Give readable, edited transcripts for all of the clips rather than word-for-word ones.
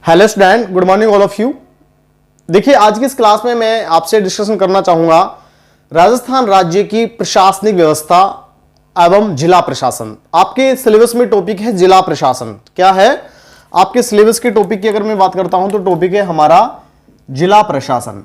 Hello student, good morning all of you. देखिए, आज की इस क्लास में मैं आपसे डिस्कशन करना चाहूंगा राजस्थान राज्य की प्रशासनिक व्यवस्था एवं जिला प्रशासन। आपके सिलेबस में टॉपिक है जिला प्रशासन। क्या है आपके सिलेबस के टॉपिक की अगर मैं बात करता हूं तो टॉपिक है हमारा जिला प्रशासन।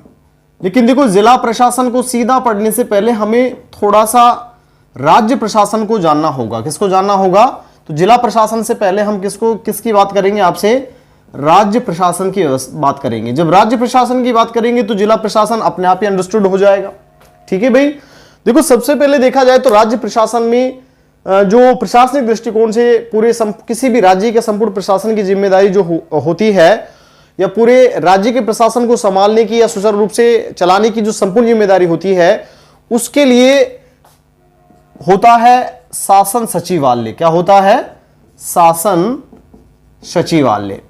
लेकिन देखो, जिला प्रशासन को सीधा पढ़ने से पहले हमें थोड़ा सा राज्य प्रशासन को जानना होगा। किसको जानना होगा? तो जिला प्रशासन से पहले हम किसकी बात करेंगे? आपसे राज्य प्रशासन की बात करेंगे। जब राज्य प्रशासन की बात करेंगे तो जिला प्रशासन अपने आप ही अंडरस्टूड हो जाएगा। ठीक है भाई। देखो, सबसे पहले देखा जाए तो राज्य प्रशासन में जो प्रशासनिक दृष्टिकोण से पूरे किसी भी राज्य के संपूर्ण प्रशासन की जिम्मेदारी जो होती है, या पूरे राज्य के प्रशासन को संभालने की या सुचारू रूप से चलाने की जो संपूर्ण जिम्मेदारी होती है, उसके लिए होता है शासन सचिवालय। क्या होता है? शासन सचिवालय।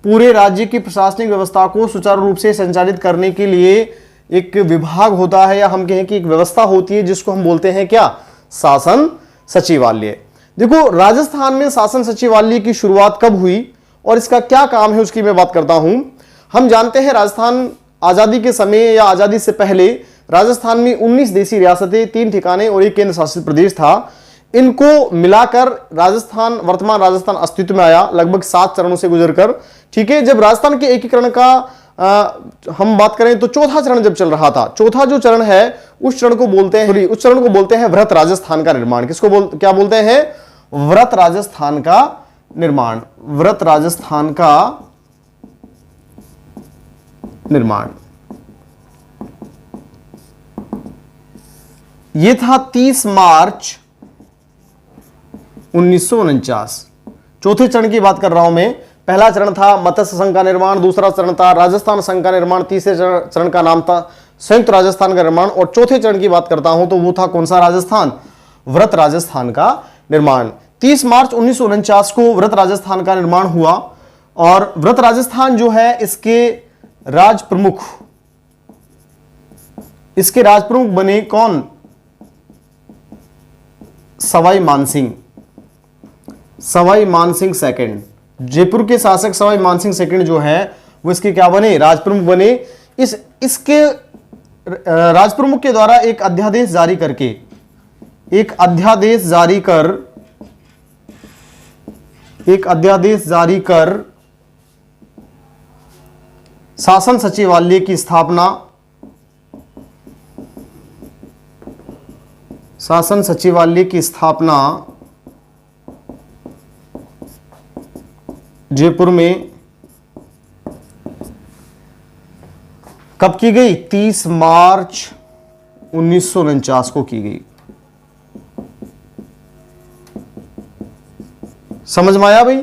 पूरे राज्य की प्रशासनिक व्यवस्था को सुचारू रूप से संचालित करने के लिए एक विभाग होता है, या हम कहें कि एक व्यवस्था होती है, जिसको हम बोलते हैं क्या? शासन सचिवालय। देखो, राजस्थान में शासन सचिवालय की शुरुआत कब हुई और इसका क्या काम है उसकी मैं बात करता हूं। हम जानते हैं राजस्थान आजादी के समय या आजादी से पहले राजस्थान में 19 देशी रियासतें, 3 ठिकाने और एक केंद्र शासित प्रदेश था। इनको मिलाकर वर्तमान राजस्थान अस्तित्व में आया, लगभग 7 चरणों से गुजरकर। ठीक है। जब राजस्थान के एकीकरण का हम बात करें तो चौथा चरण जब चल रहा था, चौथा जो चरण है उस चरण को बोलते हैं वृहत राजस्थान का निर्माण। क्या बोलते हैं? वृहत राजस्थान का निर्माण। वृहत राजस्थान का निर्माण यह था 30 मार्च 1949। चौथे चरण की बात कर रहा हूं मैं। पहला चरण था मत्स्य संघ का निर्माण, दूसरा चरण था राजस्थान संघ का निर्माण, तीसरे चरण का नाम था संयुक्त राजस्थान का निर्माण, और चौथे चरण की बात करता हूं तो वो था कौन सा? राजस्थान, वृहत राजस्थान का निर्माण। 30 मार्च 1949 को वृहत राजस्थान का निर्माण हुआ, और वृहत राजस्थान जो है इसके राज प्रमुख बने कौन? सवाई मानसिंह सेकंड। जयपुर के शासक सवाई मानसिंह सेकंड जो है वो इसके क्या बने? राजप्रमुख बने। इसके राजप्रमुख के द्वारा एक अध्यादेश जारी कर शासन सचिवालय की स्थापना जयपुर में कब की गई? 30 मार्च 1949 को की गई। समझ में आया भाई?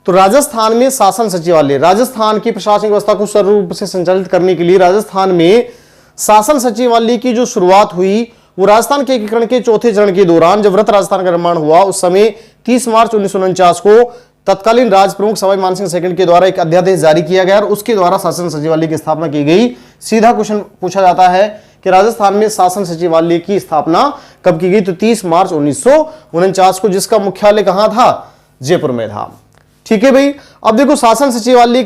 तो राजस्थान में शासन सचिवालय, राजस्थान की प्रशासनिक व्यवस्था को सुचारू रूप से संचालित करने के लिए राजस्थान में शासन सचिवालय की जो शुरुआत हुई वो राजस्थान के एकीकरण के चौथे चरण के दौरान, जब वृहत राजस्थान का निर्माण हुआ, उस समय 30 मार्च 1949 को तत्कालीन राज प्रमुख सवाई मानसिंह सेकंड के द्वारा एक अध्यादेश जारी किया गया और उसके द्वारा शासन सचिवालय की स्थापना की गई। सीधा क्वेश्चन पूछा जाता है कि राजस्थान में शासन सचिवालय की स्थापना कब की गई? तो 30 मार्च 1949 को, जिसका मुख्यालय कहां था? जयपुर में था। ठीक है भाई। अब देखो, शासन सचिवालय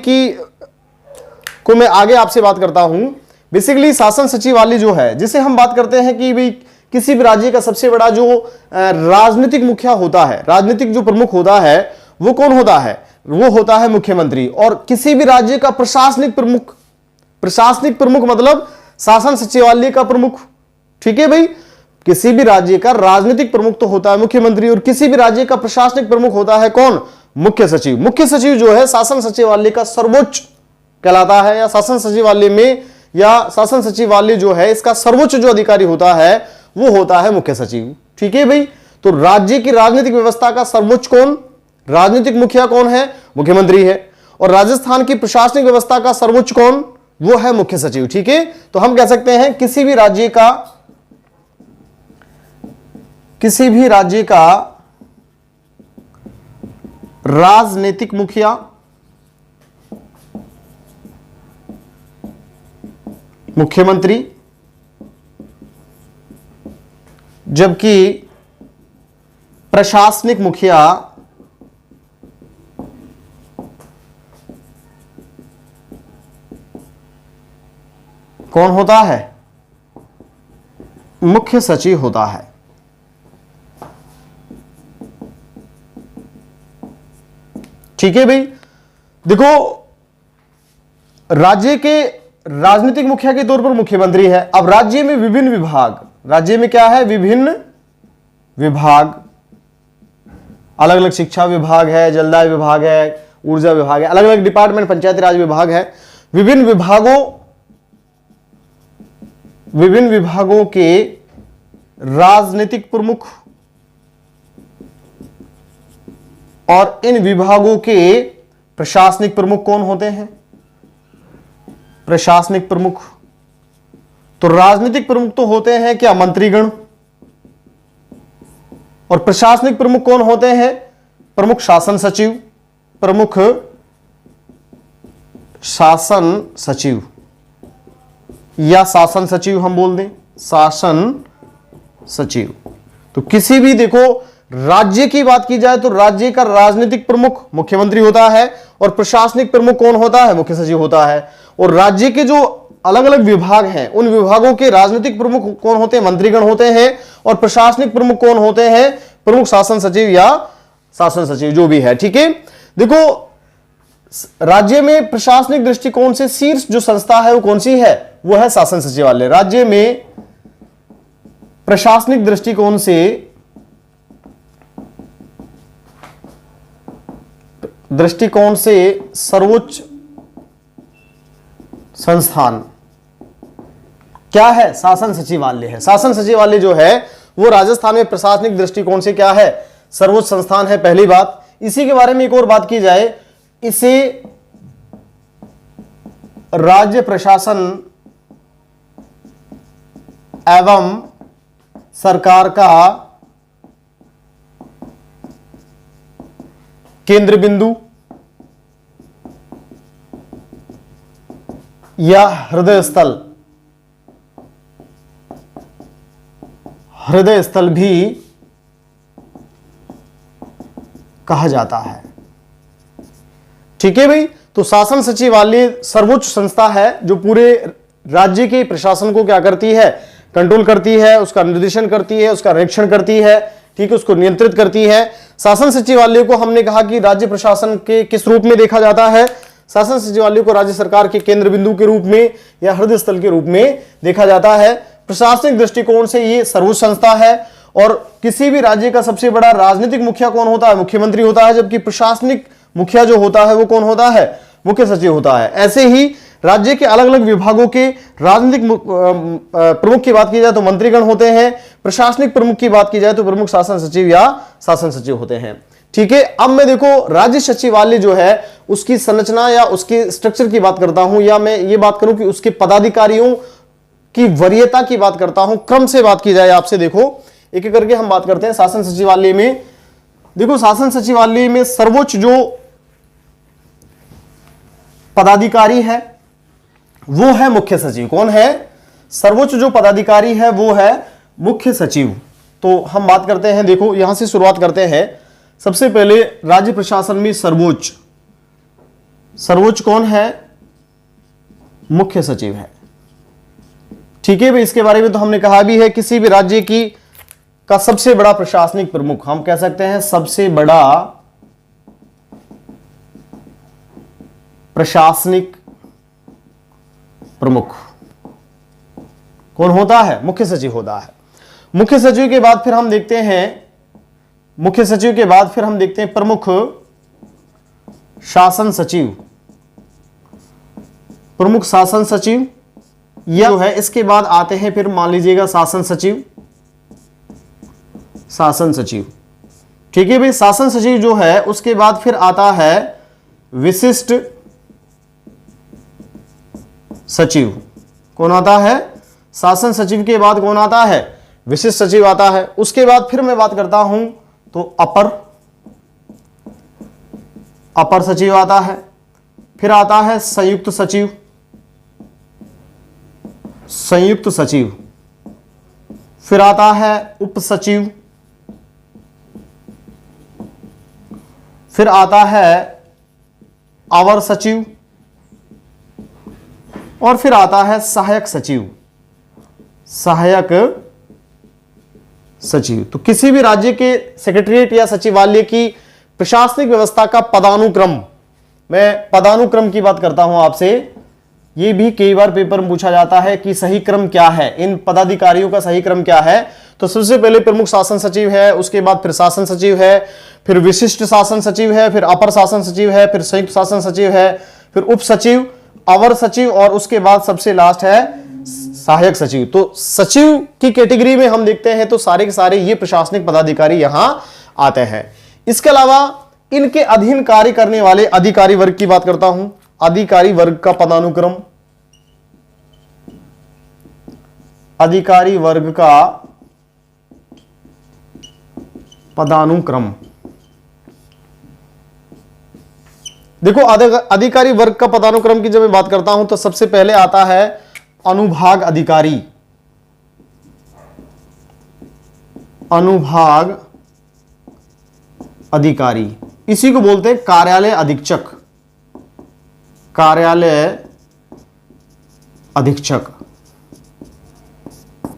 को मैं आगे आपसे बात करता हूं। बेसिकली शासन सचिवालय जो है, जिसे हम बात करते हैं कि भाई किसी भी राज्य का सबसे बड़ा जो राजनीतिक मुखिया होता है, राजनीतिक जो प्रमुख होता है, वो कौन होता है? वो होता है मुख्यमंत्री। और किसी भी राज्य का प्रशासनिक प्रमुख मतलब शासन सचिवालय का प्रमुख। ठीक है भाई। किसी भी राज्य का राजनीतिक प्रमुख तो होता है मुख्यमंत्री, और किसी भी राज्य का प्रशासनिक प्रमुख होता है कौन? मुख्य सचिव। मुख्य सचिव जो है शासन सचिवालय का सर्वोच्च कहलाता है, या शासन सचिवालय जो है इसका सर्वोच्च जो अधिकारी होता है वो होता है मुख्य सचिव। ठीक है भाई। तो राज्य की राजनीतिक व्यवस्था का सर्वोच्च कौन? राजनीतिक मुखिया कौन है? मुख्यमंत्री है। और राजस्थान की प्रशासनिक व्यवस्था का सर्वोच्च कौन? वो है मुख्य सचिव। ठीक है। तो हम कह सकते हैं किसी भी राज्य का राजनीतिक मुखिया, मुख्यमंत्री, जबकि प्रशासनिक मुखिया कौन होता है? मुख्य सचिव होता है। ठीक है भाई, देखो राज्य के राजनीतिक मुखिया के तौर पर मुख्यमंत्री है। अब राज्य में विभिन्न विभाग, राज्य में क्या है? विभिन्न विभाग, अलग अलग शिक्षा विभाग है, जलदाय विभाग है, ऊर्जा विभाग है, अलग अलग डिपार्टमेंट, पंचायती राज विभाग है। विभिन्न विभागों के राजनीतिक प्रमुख और इन विभागों के प्रशासनिक प्रमुख कौन होते हैं? प्रशासनिक प्रमुख। तो राजनीतिक प्रमुख तो होते हैं क्या? मंत्रीगण। और प्रशासनिक प्रमुख कौन होते हैं? प्रमुख शासन सचिव, प्रमुख शासन सचिव या शासन सचिव हम बोल दें, शासन सचिव। तो किसी भी, देखो राज्य की बात की जाए तो राज्य का राजनीतिक प्रमुख मुख्यमंत्री होता है और प्रशासनिक प्रमुख कौन होता है? मुख्य सचिव होता है। और राज्य के जो अलग अलग विभाग हैं उन विभागों के राजनीतिक प्रमुख कौन होते हैं? मंत्रीगण होते हैं। और प्रशासनिक प्रमुख कौन होते हैं? प्रमुख शासन सचिव या शासन सचिव, जो भी है। ठीक है, देखो राज्य में प्रशासनिक दृष्टिकोण से शीर्ष जो संस्था है वो कौन सी है? वो है शासन सचिवालय। राज्य में प्रशासनिक दृष्टिकोण से सर्वोच्च संस्थान क्या है? शासन सचिवालय है। शासन सचिवालय जो है वो राजस्थान में प्रशासनिक दृष्टिकोण से क्या है? सर्वोच्च संस्थान है, पहली बात। इसी के बारे में एक और बात की जाए, इसे राज्य प्रशासन एवं सरकार का केंद्र बिंदु या हृदय स्थल भी कहा जाता है। ठीक है भाई, तो शासन सचिवालय सर्वोच्च संस्था है जो पूरे राज्य के प्रशासन को क्या करती है? कंट्रोल करती है, उसका निर्देशन करती है, उसका निरीक्षण करती है। ठीक है, उसको नियंत्रित करती है। शासन सचिवालय को हमने कहा कि राज्य प्रशासन के किस रूप में देखा जाता है? शासन सचिवालय को राज्य सरकार के केंद्र बिंदु के रूप में या हृदय स्थल के रूप में देखा जाता है। प्रशासनिक दृष्टिकोण से यह सर्वोच्च संस्था है। और किसी भी राज्य का सबसे बड़ा राजनीतिक मुखिया कौन होता है? मुख्यमंत्री होता है। जबकि प्रशासनिक मुखिया जो होता है वो कौन होता है? मुख्य सचिव होता है। ऐसे ही राज्य के अलग अलग विभागों के राजनीतिक प्रमुख की बात की जाए तो मंत्रीगण होते हैं। प्रशासनिक प्रमुख की बात की जाए तो प्रमुख शासन सचिव या शासन सचिव होते हैं। ठीक है, अब मैं देखो राज्य सचिवालय जो है उसकी संरचना या उसके स्ट्रक्चर की बात करता हूं, या मैं ये बात करूं कि उसके पदाधिकारियों की वरीयता की बात करता हूं। क्रम से बात की जाए आपसे, देखो एक एक करके हम बात करते हैं। शासन सचिवालय में देखो, शासन सचिवालय में सर्वोच्च जो पदाधिकारी है वो है मुख्य सचिव। कौन है? सर्वोच्च जो पदाधिकारी है वो है मुख्य सचिव। तो हम बात करते हैं, देखो यहां से शुरुआत करते हैं। सबसे पहले राज्य प्रशासन में सर्वोच्च कौन है? मुख्य सचिव है। ठीक है भाई, इसके बारे में तो हमने कहा भी है, किसी भी राज्य की का सबसे बड़ा प्रशासनिक प्रमुख, हम कह सकते हैं सबसे बड़ा प्रशासनिक प्रमुख कौन होता है? मुख्य सचिव होता है। मुख्य सचिव के बाद फिर हम देखते हैं प्रमुख शासन सचिव। प्रमुख शासन सचिव यह जो है, इसके बाद आते हैं फिर मान लीजिएगा शासन सचिव। ठीक है भाई, शासन सचिव जो है उसके बाद फिर आता है विशिष्ट सचिव। कौन आता है? शासन सचिव के बाद कौन आता है? विशिष्ट सचिव आता है। उसके बाद फिर मैं बात करता हूं तो अपर सचिव आता है। फिर आता है संयुक्त सचिव। फिर आता है उप सचिव। फिर आता है अवर सचिव। और फिर आता है सहायक सचिव। सहायक सचिव तो किसी भी राज्य के सेक्रेटरीट या सचिवालय की प्रशासनिक व्यवस्था का पदानुक्रम, मैं पदानुक्रम की बात करता हूं आपसे, यह भी कई बार पेपर में पूछा जाता है कि सही क्रम क्या है, इन पदाधिकारियों का सही क्रम क्या है। तो सबसे पहले प्रमुख शासन सचिव है, उसके बाद फिर शासन सचिव है, फिर विशिष्ट शासन सचिव है, फिर अपर शासन सचिव है, फिर संयुक्त शासन सचिव है, फिर उप सचिव, अवर सचिव और उसके बाद सबसे लास्ट है सहायक सचिव। तो सचिव की कैटेगरी में हम देखते हैं तो सारे के सारे ये प्रशासनिक पदाधिकारी यहां आते हैं। इसके अलावा इनके अधीन कार्य करने वाले अधिकारी वर्ग की बात करता हूं। अधिकारी वर्ग का पदानुक्रम, अधिकारी वर्ग का पदानुक्रम, देखो अधिकारी वर्ग का पदानुक्रम की जब मैं बात करता हूं तो सबसे पहले आता है अनुभाग अधिकारी। अनुभाग अधिकारी इसी को बोलते हैं कार्यालय अधीक्षक। कार्यालय अधीक्षक,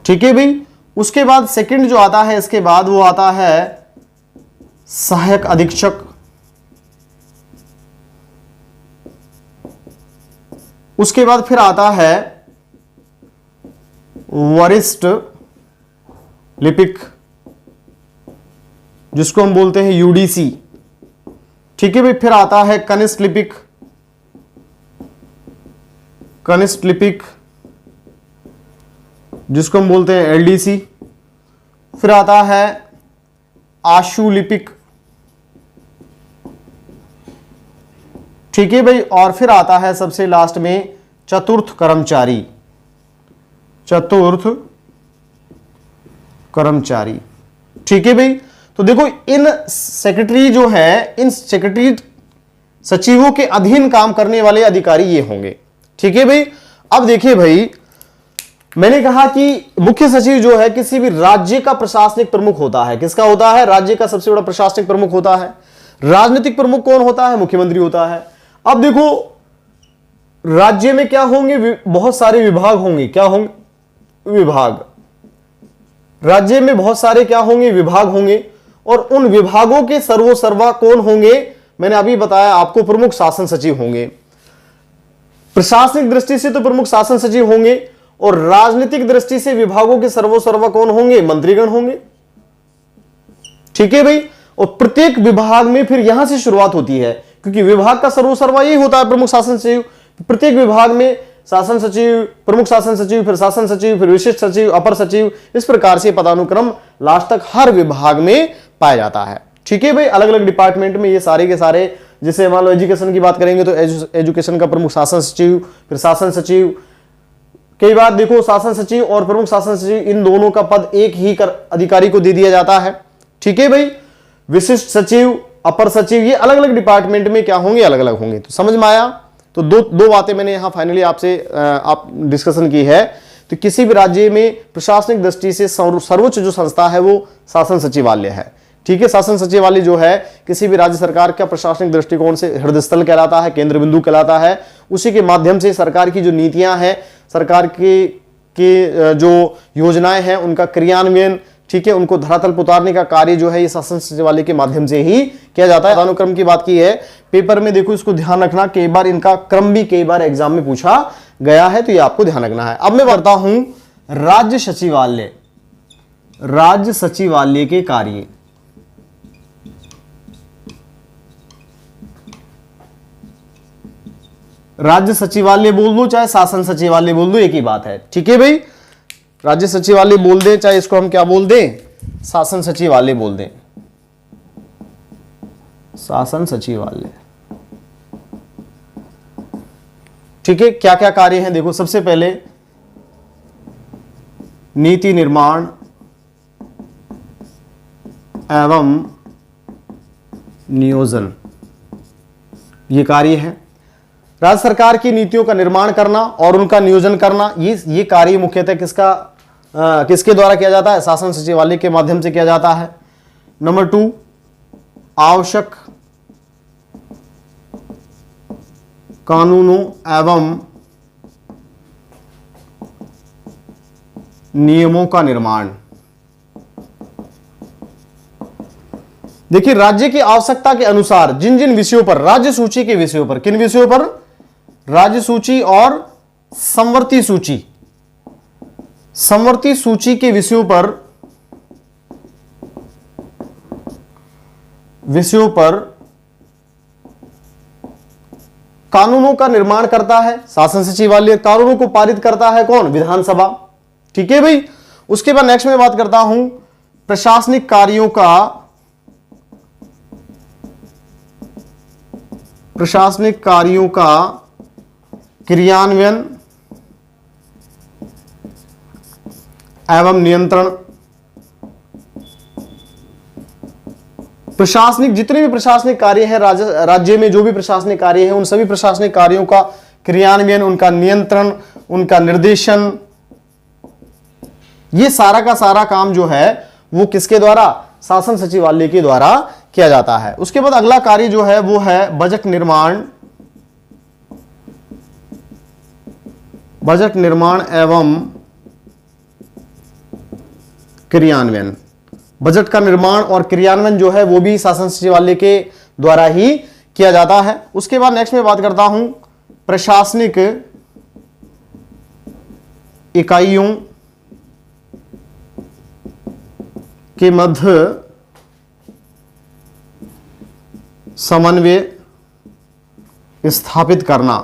ठीक है भाई। उसके बाद सेकंड जो आता है इसके बाद वो आता है सहायक अधीक्षक। उसके बाद फिर आता है वरिष्ठ लिपिक, जिसको हम बोलते हैं यूडीसी, ठीक है भाई। फिर आता है कनिष्ठ लिपिक, कनिष्ठ लिपिक जिसको हम बोलते हैं एलडीसी। फिर आता है आशु लिपिक, ठीक है भाई। और फिर आता है सबसे लास्ट में चतुर्थ कर्मचारी, चतुर्थ कर्मचारी, ठीक है भाई। तो देखो इन सेक्रेटरी जो है, इन सेक्रेटरी सचिवों के अधीन काम करने वाले अधिकारी ये होंगे, ठीक है भाई। अब देखिए भाई, मैंने कहा कि मुख्य सचिव जो है किसी भी राज्य का प्रशासनिक प्रमुख होता है। किसका होता है? राज्य का सबसे बड़ा प्रशासनिक प्रमुख होता है। राजनीतिक प्रमुख कौन होता है? मुख्यमंत्री होता है। अब देखो राज्य में क्या होंगे? बहुत सारे विभाग होंगे। क्या होंगे? विभाग। राज्य में बहुत सारे क्या होंगे? विभाग होंगे। और उन विभागों के सर्वोसर्वा कौन होंगे? मैंने अभी बताया आपको, प्रमुख शासन सचिव होंगे। प्रशासनिक दृष्टि से तो प्रमुख शासन सचिव होंगे, और राजनीतिक दृष्टि से विभागों के सर्वोसर्वा कौन होंगे? मंत्रीगण होंगे, ठीक है भाई। और प्रत्येक विभाग में फिर यहां से शुरुआत होती है, क्योंकि विभाग का सर्वोसर्वा यही होता है, प्रमुख शासन सचिव। प्रत्येक विभाग में शासन सचिव, प्रमुख शासन सचिव, फिर शासन सचिव, फिर विशिष्ट सचिव, अपर सचिव, इस प्रकार से पदानुक्रम लास्ट तक हर विभाग में पाया जाता है, ठीक है भाई। अलग अलग डिपार्टमेंट में ये सारे के सारे, जैसे मान लो एजुकेशन की बात करेंगे तो एजुकेशन का प्रमुख शासन सचिव, फिर शासन सचिव। कई बार देखो शासन सचिव और प्रमुख शासन सचिव इन दोनों का पद एक ही अधिकारी को दे दिया जाता है, ठीक है भाई। विशिष्ट सचिव, अपर सचिव, ये अलग अलग डिपार्टमेंट में क्या होंगे? अलग अलग होंगे। तो समझ में आया? तो दो बातें मैंने यहां फाइनली आपसे आप डिस्कशन की है। तो किसी भी राज्य में प्रशासनिक दृष्टि से सर्वोच्च जो संस्था है वो शासन सचिवालय है, ठीक है। शासन सचिवालय जो है किसी भी राज्य सरकार का प्रशासनिक दृष्टिकोण से हृदय स्थल कहलाता है, केंद्र बिंदु कहलाता है। उसी के माध्यम से सरकार की जो नीतियां हैं, सरकार के जो योजनाएं हैं, उनका क्रियान्वयन, ठीक है, उनको धरातल पर उतारने का कार्य जो है ये शासन सचिवालय के माध्यम से ही किया जाता है। अनुक्रम की बात की है पेपर में, देखो इसको ध्यान रखना, कई बार इनका क्रम भी कई बार एग्जाम में पूछा गया है, तो ये आपको ध्यान रखना है। अब मैं बताता हूं राज्य सचिवालय, राज्य सचिवालय के कार्य। राज्य सचिवालय बोल दो चाहे शासन सचिवालय बोल दो, एक ही बात है, ठीक है भाई। राज्य सचिवालय बोल दें चाहे इसको हम क्या बोल दें? शासन सचिवालय बोल दें, शासन सचिवालय, ठीक है। क्या क्या कार्य हैं देखो, सबसे पहले नीति निर्माण एवं नियोजन, ये कार्य है। राज्य सरकार की नीतियों का निर्माण करना और उनका नियोजन करना, ये कार्य मुख्यतः किसके द्वारा किया जाता है? शासन सचिवालय के माध्यम से किया जाता है। नंबर 2, आवश्यक कानूनों एवं नियमों का निर्माण। देखिए, राज्य की आवश्यकता के अनुसार जिन जिन विषयों पर, राज्य सूची के विषयों पर, किन विषयों पर, राज्य सूची और संवर्ती सूची, संवर्ती सूची के विषयों पर कानूनों का निर्माण करता है शासन सचिवालय। कानूनों को पारित करता है कौन? विधानसभा। ठीक है भाई। उसके बाद नेक्स्ट में बात करता हूं प्रशासनिक कार्यों का क्रियान्वयन एवं नियंत्रण। प्रशासनिक, जितने भी प्रशासनिक कार्य हैं राज्य में, जो भी प्रशासनिक कार्य हैं, उन सभी प्रशासनिक कार्यों का क्रियान्वयन, उनका नियंत्रण, उनका निर्देशन, ये सारा का सारा काम जो है वो किसके द्वारा? शासन सचिवालय के द्वारा किया जाता है। उसके बाद अगला कार्य जो है वो है बजट निर्माण एवं क्रियान्वयन। बजट का निर्माण और क्रियान्वयन जो है वो भी शासन सचिवालय के द्वारा ही किया जाता है। उसके बाद नेक्स्ट में बात करता हूं प्रशासनिक इकाइयों के मध्य समन्वय स्थापित करना।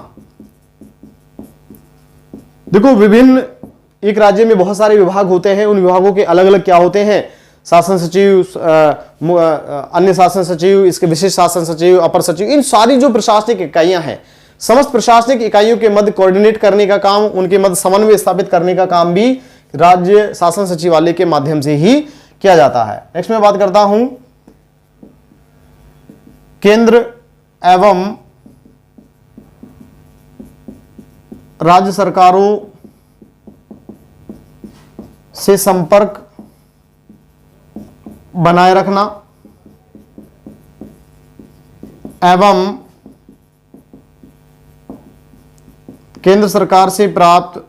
देखो, विभिन्न, एक राज्य में बहुत सारे विभाग होते हैं, उन विभागों के अलग अलग क्या होते हैं? शासन सचिव, अन्य शासन सचिव, इसके विशेष शासन सचिव, अपर सचिव, इन सारी जो प्रशासनिक इकाइयां हैं, समस्त प्रशासनिक इकाइयों के मध्य कोऑर्डिनेट करने का काम, उनके मध्य समन्वय स्थापित करने का काम भी राज्य शासन सचिवालय के माध्यम से ही किया जाता है। नेक्स्ट में बात करता हूं केंद्र एवं राज्य सरकारों से संपर्क बनाए रखना एवं केंद्र सरकार से प्राप्त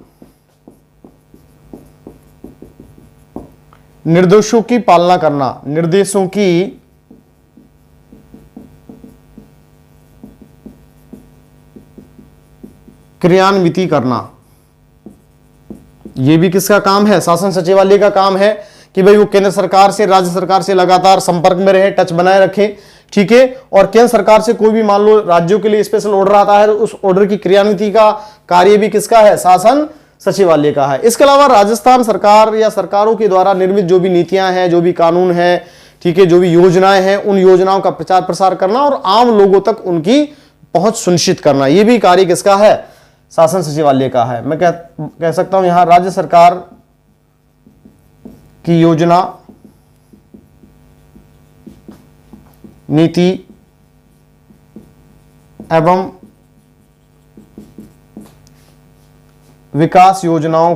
निर्देशों की पालना करना, निर्देशों की क्रियान्विति करना। यह भी किसका काम है? शासन सचिवालय का काम है कि भाई वो केंद्र सरकार से, राज्य सरकार से लगातार संपर्क में रहे, टच बनाए रखे। ठीक है। और केंद्र सरकार से कोई भी मान लो राज्यों के लिए स्पेशल ऑर्डर आता है, उस ऑर्डर की क्रियान्विति का कार्य भी किसका है? शासन सचिवालय का है। इसके अलावा राजस्थान सरकार या सरकारों के द्वारा निर्मित जो भी नीतियां हैं, जो भी कानून है, ठीक है, जो भी योजनाएं हैं, उन योजनाओं का प्रचार प्रसार करना और आम लोगों तक उनकी पहुंच सुनिश्चित करना, यह भी कार्य किसका है? शासन सचिवालय का है। मैं कह सकता हूं यहां राज्य सरकार की योजना, नीति एवं विकास योजनाओं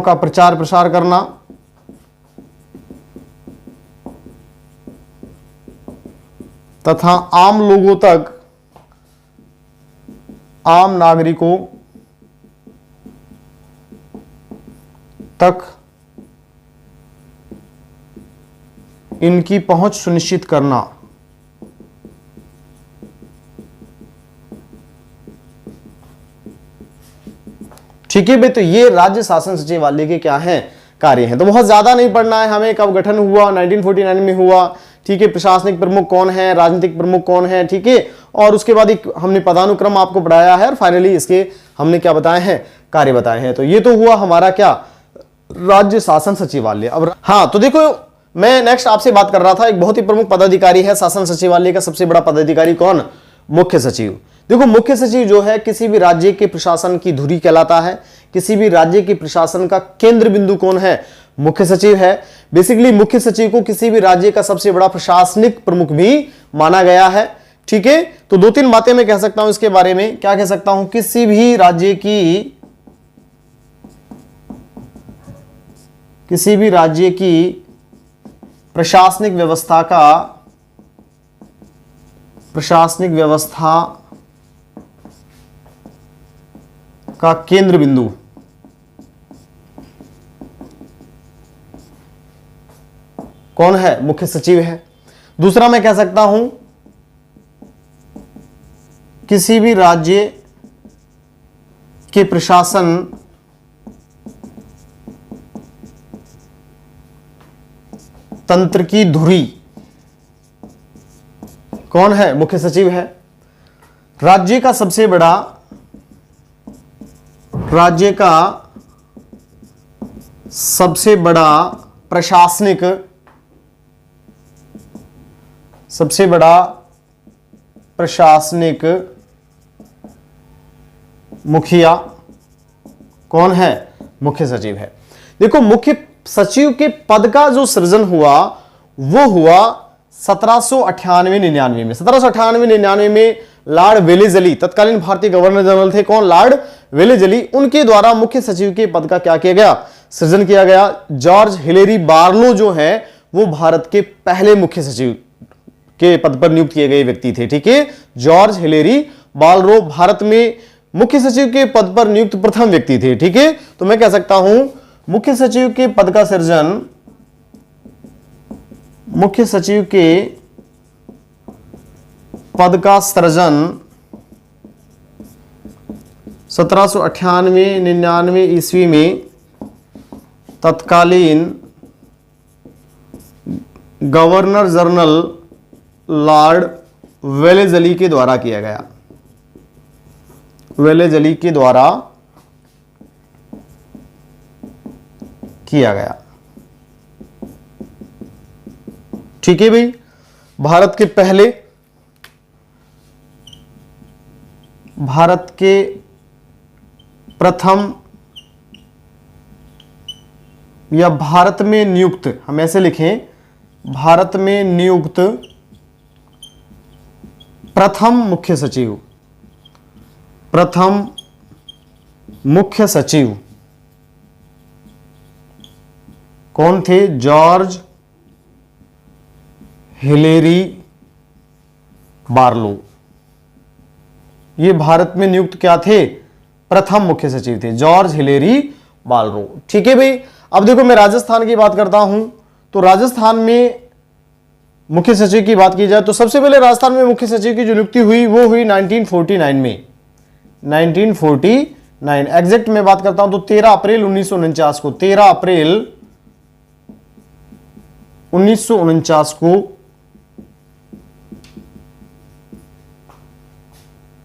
का प्रचार प्रसार करना, तथा आम लोगों तक, आम नागरिकों तक इनकी पहुंच सुनिश्चित करना। ठीक है भाई। तो ये राज्य शासन सचिवालय के क्या हैं? कार्य हैं। तो बहुत ज्यादा नहीं पढ़ना है हमें। कब गठन हुआ? 1949 में हुआ। ठीक है। प्रशासनिक प्रमुख कौन है, राजनीतिक प्रमुख कौन है, ठीक है। और उसके बाद एक हमने पदानुक्रम आपको पढ़ाया है और फाइनली इसके हमने क्या बताए हैं? कार्य बताए हैं। तो ये तो हुआ हमारा क्या? राज्य शासन सचिवालय। अब हाँ, तो देखो मैं नेक्स्ट आपसे बात कर रहा था, एक बहुत ही प्रमुख पदाधिकारी है शासन सचिवालय का। सबसे बड़ा पदाधिकारी कौन? मुख्य सचिव। देखो, मुख्य सचिव जो है किसी भी राज्य के प्रशासन की धुरी कहलाता है। किसी भी राज्य के प्रशासन का केंद्र बिंदु कौन है? मुख्य सचिव है। बेसिकली मुख्य सचिव को किसी भी राज्य का सबसे बड़ा प्रशासनिक प्रमुख भी माना गया है। ठीक है। तो दो तीन बातें मैं कह सकता हूं इसके बारे में। क्या कह सकता हूं? किसी भी राज्य की प्रशासनिक व्यवस्था का केंद्र बिंदु कौन है? मुख्य सचिव है। दूसरा मैं कह सकता हूं किसी भी राज्य के प्रशासन तंत्र की धुरी कौन है? मुख्य सचिव है। राज्य का सबसे बड़ा प्रशासनिक मुखिया कौन है? मुख्य सचिव है। देखो, मुख्य सचिव के पद का जो सृजन हुआ वो हुआ 1798-99 में। 1798-99 में लॉर्ड वेलेजली, तत्कालीन भारतीय गवर्नर जनरल थे कौन? लॉर्ड वेलेजली, उनके द्वारा मुख्य सचिव के पद का क्या किया गया? सृजन किया गया। जॉर्ज हिलेरी बार्लो जो है वो भारत के पहले मुख्य सचिव के पद पर नियुक्त किए गए व्यक्ति थे। ठीक है, जॉर्ज हिलेरी बार्लो भारत में मुख्य सचिव के पद पर नियुक्त प्रथम व्यक्ति थे। ठीक है, तो मैं कह सकता हूं मुख्य सचिव के पद का सृजन, मुख्य सचिव के पद का सृजन 1798-99 ईस्वी में तत्कालीन गवर्नर जनरल लॉर्ड वेलेजली के द्वारा किया गया। वेलेजली के द्वारा किया गया। ठीक है भाई, भारत के प्रथम या भारत में नियुक्त, हम ऐसे लिखें, भारत में नियुक्त प्रथम मुख्य सचिव कौन थे? George Hillary Barlow. ये भारत में नियुक्त क्या थे? प्रथम मुख्य सचिव थे, जॉर्ज हिलेरी बार्लो। ठीक है भाई, अब देखो मैं राजस्थान की बात करता हूं, तो राजस्थान में मुख्य सचिव की बात की जाए तो सबसे पहले राजस्थान में मुख्य सचिव की जो नियुक्ति हुई वो हुई 1949 में। 1949 एग्जैक्ट में बात करता हूं तो 13 अप्रैल 1949 को, 13 अप्रैल 1949 को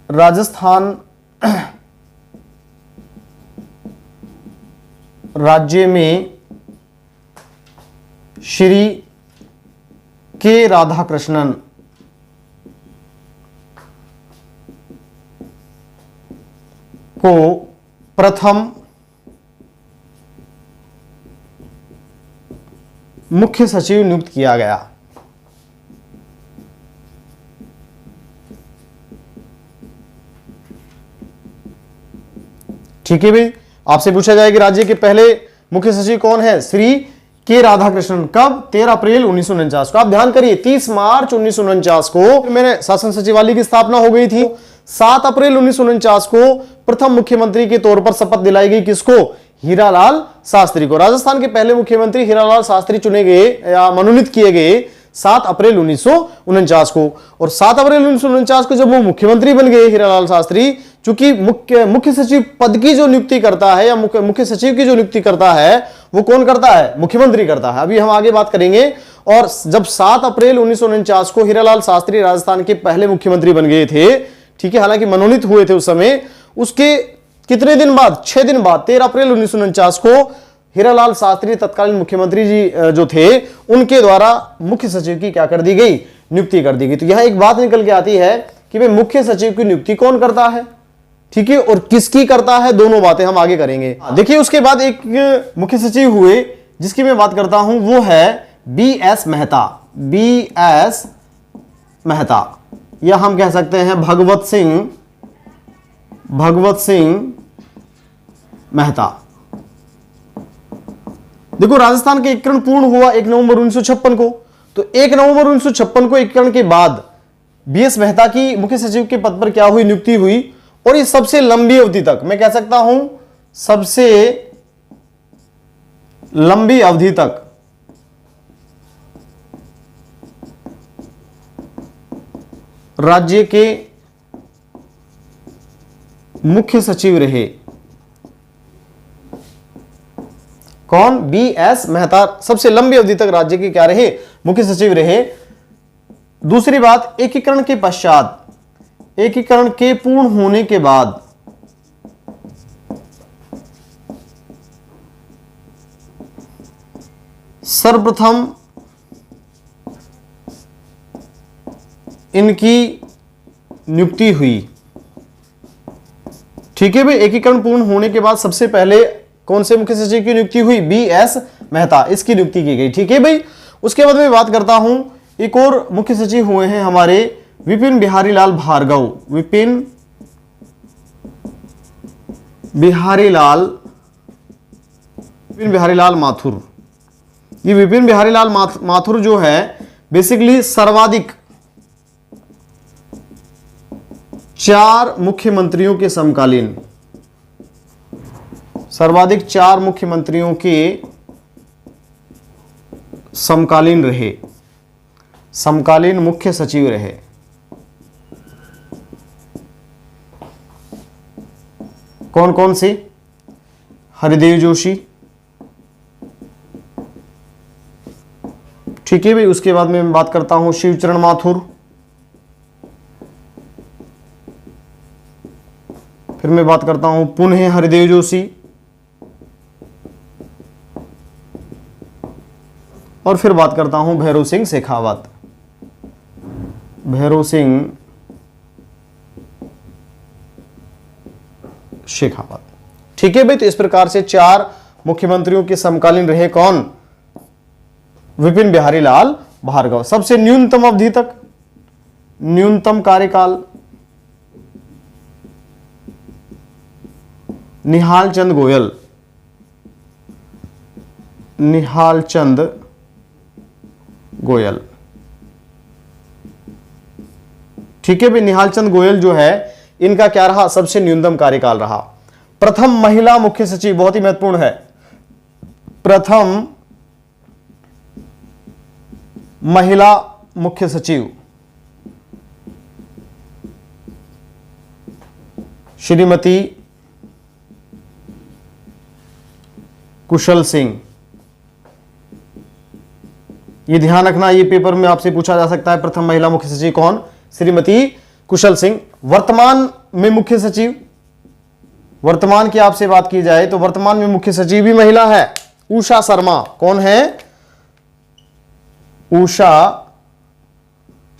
राजस्थान राज्य में श्री के राधाकृष्णन को प्रथम मुख्य सचिव नियुक्त किया गया। ठीक है भाई, आपसे पूछा जाएगा राज्य के पहले मुख्य सचिव कौन है? श्री के राधाकृष्णन। कब? 13 अप्रैल 1949 को। आप ध्यान करिए, 30 मार्च 1949 को मैंने शासन सचिवालय की स्थापना हो गई थी। 7 अप्रैल 1949 को प्रथम मुख्यमंत्री के तौर पर शपथ दिलाई गई। किसको? हीरालाल शास्त्री को। राजस्थान के पहले मुख्यमंत्री हीरालाल शास्त्री चुने गए या मनोनीत किए गए 7 अप्रैल 1949 को। और 7 अप्रैल 1949 को जब वो मुख्यमंत्री बन गए हीरालाल शास्त्री, चूंकि मुख्य सचिव पद की जो नियुक्ति करता है या मुख्य सचिव की जो नियुक्ति करता है वो कौन करता है? मुख्यमंत्री करता है। अभी हम आगे बात करेंगे। और जब 7 अप्रैल 1949 को हीरालाल शास्त्री राजस्थान के पहले मुख्यमंत्री बन गए थे, ठीक है, हालांकि मनोनीत हुए थे उस समय, उसके कितने दिन बाद? 6 दिन बाद 13 अप्रैल 1949 को हीरालाल शास्त्री तत्कालीन मुख्यमंत्री जी जो थे उनके द्वारा मुख्य सचिव की क्या कर दी गई? नियुक्ति कर दी गई। तो यहां एक बात निकल के आती है कि भाई मुख्य सचिव की नियुक्ति कौन करता है, ठीक है, और किसकी करता है, दोनों बातें हम आगे करेंगे। देखिए, उसके बाद एक मुख्य सचिव हुए जिसकी मैं बात करता हूं, वो है बीएस मेहता। बीएस मेहता या हम कह सकते हैं भगवत सिंह मेहता। देखो, राजस्थान का एकीकरण पूर्ण हुआ 1 नवंबर 1956 को। तो 1 नवंबर 1956 को एकीकरण के बाद बीएस मेहता की मुख्य सचिव के पद पर क्या हुई? नियुक्ति हुई। और ये सबसे लंबी अवधि तक, मैं कह सकता हूं सबसे लंबी अवधि तक राज्य के मुख्य सचिव रहे। कौन? B.S. मेहता सबसे लंबी अवधि तक राज्य के क्या रहे? मुख्य सचिव रहे। दूसरी बात, एकीकरण के पश्चात, एकीकरण के पूर्ण होने के बाद सर्वप्रथम इनकी नियुक्ति हुई। ठीक है भाई, एकीकरण पूर्ण होने के बाद सबसे पहले कौन से मुख्य सचिव की नियुक्ति हुई? B.S. मेहता, इसकी नियुक्ति की गई। ठीक है भाई, उसके बाद मैं बात करता हूं, एक और मुख्य सचिव हुए हैं हमारे विपिन बिहारी लाल भार्गव। विपिन बिहारी लाल माथुर। ये विपिन बिहारी लाल माथुर जो है बेसिकली सर्वाधिक 4 मुख्यमंत्रियों के समकालीन, सर्वाधिक 4 मुख्यमंत्रियों के समकालीन रहे, समकालीन मुख्य सचिव रहे। कौन कौन से? हरिदेव जोशी। ठीक है भाई, उसके बाद में मैं बात करता हूं शिवचरण माथुर। फिर मैं बात करता हूं पुनः हरिदेव जोशी, और फिर बात करता हूं भैरव सिंह शेखावत। भैरव सिंह शेखावत। ठीक है भाई, तो इस प्रकार से 4 मुख्यमंत्रियों के समकालीन रहे। कौन? विपिन बिहारी लाल भार्गव। सबसे न्यूनतम अवधि तक, न्यूनतम कार्यकाल निहाल चंद गोयल। निहाल चंद गोयल। ठीक है भाई, निहाल चंद गोयल जो है इनका क्या रहा? सबसे न्यूनतम कार्यकाल रहा। प्रथम महिला मुख्य सचिव, बहुत ही महत्वपूर्ण है, प्रथम महिला मुख्य सचिव श्रीमती कुशल सिंह। ये ध्यान रखना, ये पेपर में आपसे पूछा जा सकता है। प्रथम महिला मुख्य सचिव कौन? श्रीमती कुशल सिंह। वर्तमान में मुख्य सचिव, वर्तमान की आपसे बात की जाए तो वर्तमान में मुख्य सचिव भी महिला है, उषा शर्मा। कौन है? उषा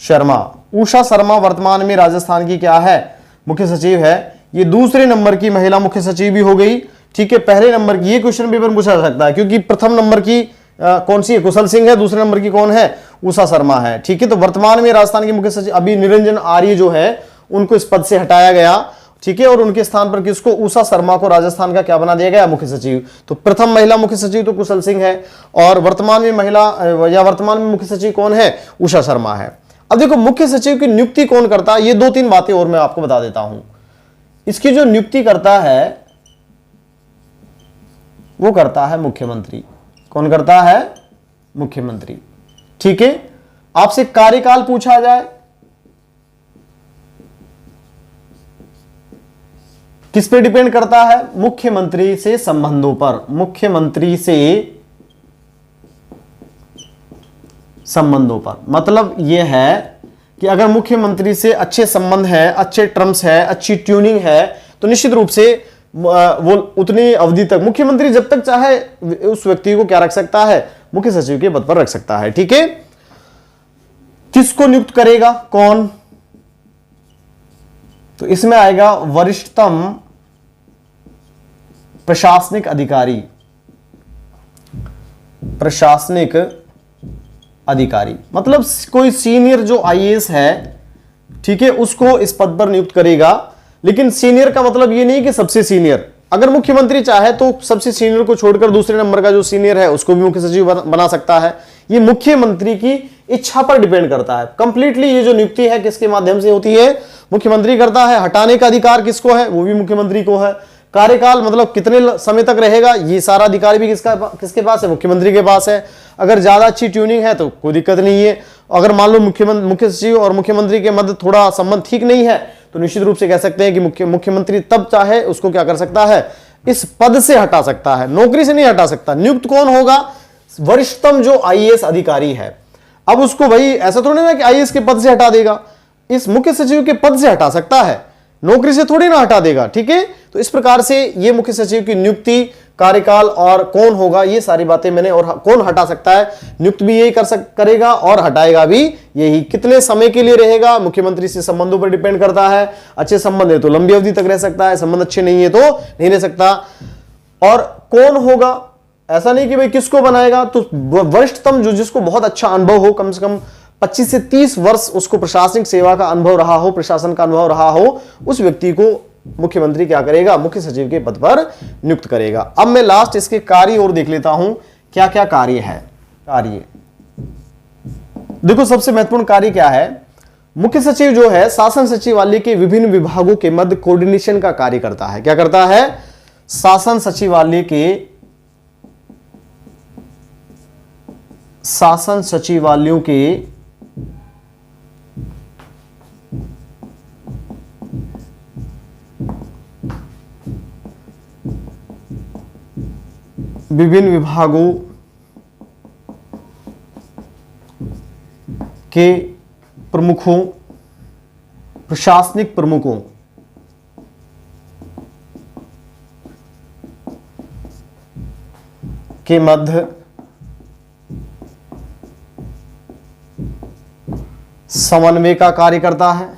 शर्मा। उषा शर्मा वर्तमान में राजस्थान की क्या है? मुख्य सचिव है। ये दूसरे नंबर की महिला मुख्य सचिव भी हो गई। ठीक है, पहले नंबर की, ये क्वेश्चन पेपर में पूछा जा सकता है क्योंकि प्रथम नंबर की कौन सी है? कुशल सिंह है। दूसरे नंबर की कौन है? उषा शर्मा है। ठीक है, तो वर्तमान में राजस्थान के मुख्य सचिव अभी निरंजन आर्य जो है उनको इस पद से हटाया गया। ठीक है, और उनके स्थान पर किसको? उषा शर्मा को राजस्थान का क्या बना दिया गया? मुख्य सचिव। तो प्रथम महिला मुख्य सचिव तो कुशल सिंह है, और वर्तमान में महिला या वर्तमान में मुख्य सचिव कौन है? उषा शर्मा है। अब देखो, मुख्य सचिव की नियुक्ति कौन करता है? ये 2-3 बातें और मैं आपको बता देता हूं। इसकी जो नियुक्ति करता है वो करता है मुख्यमंत्री। कौन करता है? मुख्यमंत्री। ठीक है, आपसे कार्यकाल पूछा जाए, किस पे डिपेंड करता है? मुख्यमंत्री से संबंधों पर, मुख्यमंत्री से संबंधों पर। मतलब यह है कि अगर मुख्यमंत्री से अच्छे संबंध है, अच्छे टर्म्स है, अच्छी ट्यूनिंग है, तो निश्चित रूप से वो उतनी अवधि तक मुख्यमंत्री जब तक चाहे उस व्यक्ति को क्या रख सकता है? मुख्य सचिव के पद पर रख सकता है। ठीक है, किसको नियुक्त करेगा? कौन? तो इसमें आएगा वरिष्ठतम प्रशासनिक अधिकारी। प्रशासनिक अधिकारी मतलब कोई सीनियर जो आईएएस है, ठीक है, उसको इस पद पर नियुक्त करेगा। लेकिन सीनियर का मतलब ये नहीं कि सबसे सीनियर। अगर मुख्यमंत्री चाहे तो सबसे सीनियर को छोड़कर दूसरे नंबर का जो सीनियर है उसको भी मुख्य सचिव बना सकता है। ये मुख्यमंत्री की इच्छा पर डिपेंड करता है। कंप्लीटली ये जो नियुक्ति है किसके माध्यम से होती है? मुख्यमंत्री करता है। हटाने का अधिकार किसको है? वो भी मुख्यमंत्री को है। कार्यकाल मतलब कितने समय तक रहेगा, ये सारा अधिकार भी किसके पास है? मुख्यमंत्री के पास है। अगर ज्यादा अच्छी ट्यूनिंग है तो कोई दिक्कत नहीं है। अगर मान लो मुख्य सचिव और मुख्यमंत्री के मध्य थोड़ा संबंध ठीक नहीं है तो निश्चित रूप से कह सकते हैं कि मुख्यमंत्री तब चाहे उसको क्या कर सकता है? इस पद से हटा सकता है, नौकरी से नहीं हटा सकता। नियुक्त कौन होगा? वरिष्ठतम जो आईएएस अधिकारी है। अब उसको भाई ऐसा थोड़ी ना कि आईएएस के पद से हटा देगा, इस मुख्य सचिव के पद से हटा सकता है, नौकरी से थोड़ी ना हटा देगा। ठीक है, तो इस प्रकार से ये मुख्य सचिव की नियुक्ति, कार्यकाल और कौन होगा, ये सारी बातें मैंने, और कौन हटा सकता है, नियुक्त भी यही करेगा और हटाएगा भी यही। कितने समय के लिए रहेगा, मुख्यमंत्री से संबंधों पर डिपेंड करता है। अच्छे संबंध है तो लंबी अवधि तक रह सकता है, संबंध अच्छे नहीं है तो नहीं रह सकता। और कौन होगा, ऐसा नहीं कि भाई किसको बनाएगा, तो वरिष्ठतम जो जिसको बहुत अच्छा अनुभव हो, कम से कम 25 से 30 वर्ष उसको प्रशासनिक सेवा का अनुभव रहा हो, प्रशासन का अनुभव रहा हो, उस व्यक्ति को मुख्यमंत्री क्या करेगा? मुख्य सचिव के पद पर नियुक्त करेगा। अब मैं लास्ट इसके कार्य और देख लेता हूं, क्या क्या कार्य है। कार्य देखो, सबसे महत्वपूर्ण कार्य क्या है? मुख्य सचिव जो है शासन सचिवालय के विभिन्न विभागों के मध्य कोऑर्डिनेशन का कार्य करता है। क्या करता है? शासन सचिवालयों के विभिन्न विभागों के प्रमुखों, प्रशासनिक प्रमुखों के मध्य समन्वय का कार्य करता है।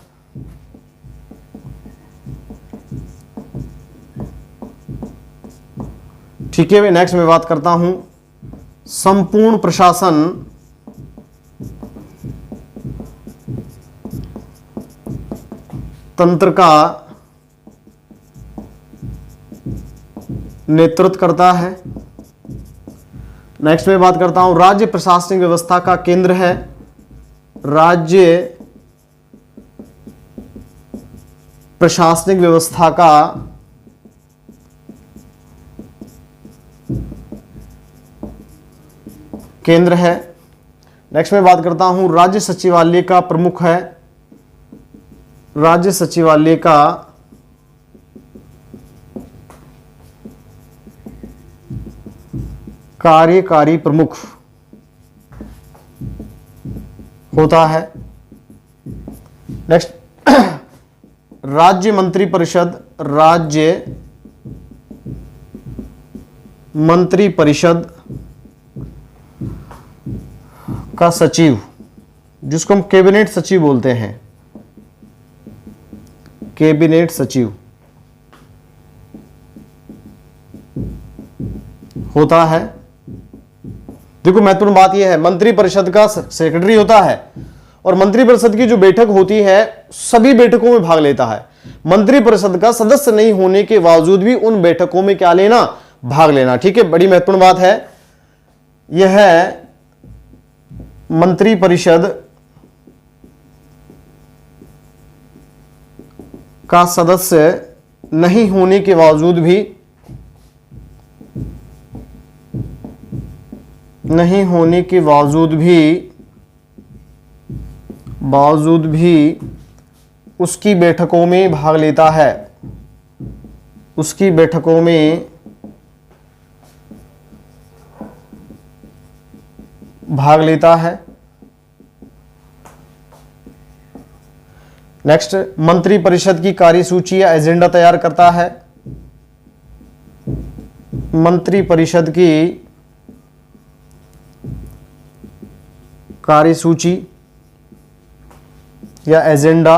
ठीक है, नेक्स्ट मैं बात करता हूं संपूर्ण प्रशासन तंत्र का नेतृत्व करता है। नेक्स्ट मैं बात करता हूं राज्य प्रशासनिक व्यवस्था का केंद्र है। राज्य प्रशासनिक व्यवस्था का केंद्र है। नेक्स्ट मैं बात करता हूं राज्य सचिवालय का प्रमुख है। राज्य सचिवालय का कार्यकारी प्रमुख होता है। नेक्स्ट राज्य मंत्रिपरिषद का सचिव, जिसको हम कैबिनेट सचिव बोलते हैं, कैबिनेट सचिव होता है। देखो महत्वपूर्ण बात यह है, मंत्रिपरिषद का सेक्रेटरी होता है और मंत्रिपरिषद की जो बैठक होती है सभी बैठकों में भाग लेता है। मंत्रिपरिषद का सदस्य नहीं होने के बावजूद भी उन बैठकों में क्या लेना? भाग लेना। ठीक है, बड़ी महत्वपूर्ण बात है। यह है मंत्रिपरिषद का सदस्य नहीं होने के बावजूद भी उसकी बैठकों में भाग लेता है। उसकी बैठकों में भाग लेता है। नेक्स्ट, मंत्रिपरिषद की कार्यसूची या एजेंडा तैयार करता है। मंत्रिपरिषद की कार्यसूची या एजेंडा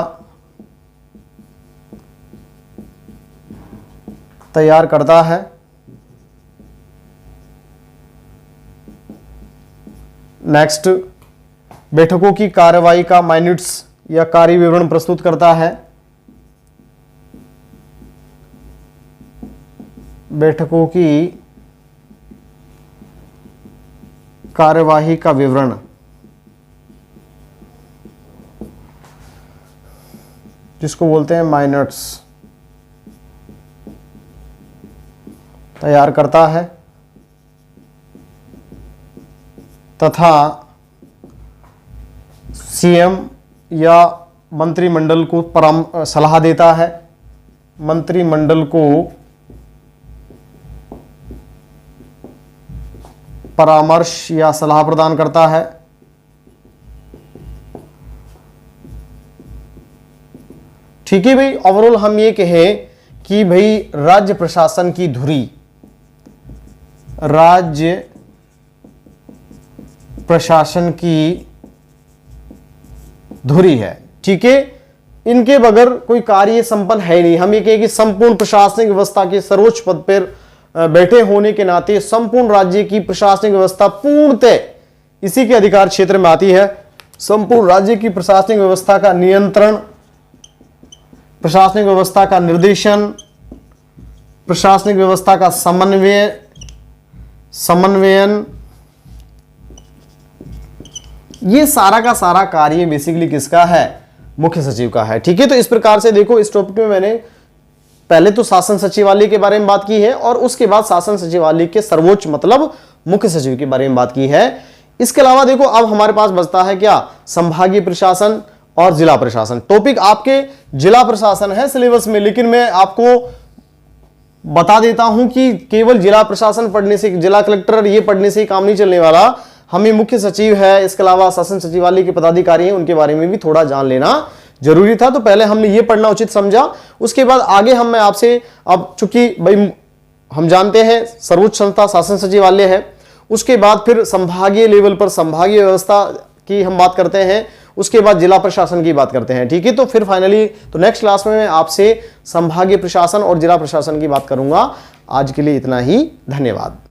तैयार करता है। नेक्स्ट, बैठकों की कार्यवाही का माइन्यूट्स या कार्य विवरण प्रस्तुत करता है। बैठकों की कार्यवाही का विवरण जिसको बोलते हैं माइनट्स, तैयार करता है तथा सीएम या मंत्रिमंडल को सलाह देता है, मंत्रिमंडल को परामर्श या सलाह प्रदान करता है। ठीक है भाई, ओवरऑल हम ये कहें कि भाई राज्य प्रशासन की धुरी, राज्य प्रशासन की धुरी है। ठीक है, इनके बगैर कोई कार्य संपन्न है नहीं। हम ये कहें कि संपूर्ण प्रशासनिक व्यवस्था के सर्वोच्च पद पर बैठे होने के नाते संपूर्ण राज्य की प्रशासनिक व्यवस्था पूर्णतः इसी के अधिकार क्षेत्र में आती है। संपूर्ण राज्य की प्रशासनिक व्यवस्था का नियंत्रण, प्रशासनिक व्यवस्था का निर्देशन, प्रशासनिक व्यवस्था का समन्वयन, ये सारा का सारा कार्य बेसिकली किसका है? मुख्य सचिव का है। ठीक है, तो इस प्रकार से देखो, इस टॉपिक में मैंने पहले तो शासन सचिवालय के बारे में बात की है और उसके बाद शासन सचिवालय के सर्वोच्च मतलब मुख्य सचिव के बारे में बात की है। इसके अलावा देखो, अब हमारे पास बचता है क्या? संभागीय प्रशासन और जिला प्रशासन। टॉपिक आपके जिला प्रशासन है सिलेबस में, लेकिन मैं आपको बता देता हूं कि केवल जिला प्रशासन पढ़ने से, जिला कलेक्टर ये पढ़ने से ही काम नहीं चलने वाला। हमें मुख्य सचिव है, इसके अलावा शासन सचिवालय के पदाधिकारी हैं, उनके बारे में भी थोड़ा जान लेना जरूरी था। तो पहले हमने ये पढ़ना उचित समझा, उसके बाद आगे मैं आपसे, अब चूंकि भाई हम जानते हैं सर्वोच्च संस्था शासन सचिवालय है, उसके बाद फिर संभागीय लेवल पर संभागीय व्यवस्था की हम बात करते हैं, उसके बाद जिला प्रशासन की बात करते हैं। ठीक है, तो फिर फाइनली तो नेक्स्ट क्लास में मैं आपसे संभागीय प्रशासन और जिला प्रशासन की बात करूंगा। आज के लिए इतना ही, धन्यवाद।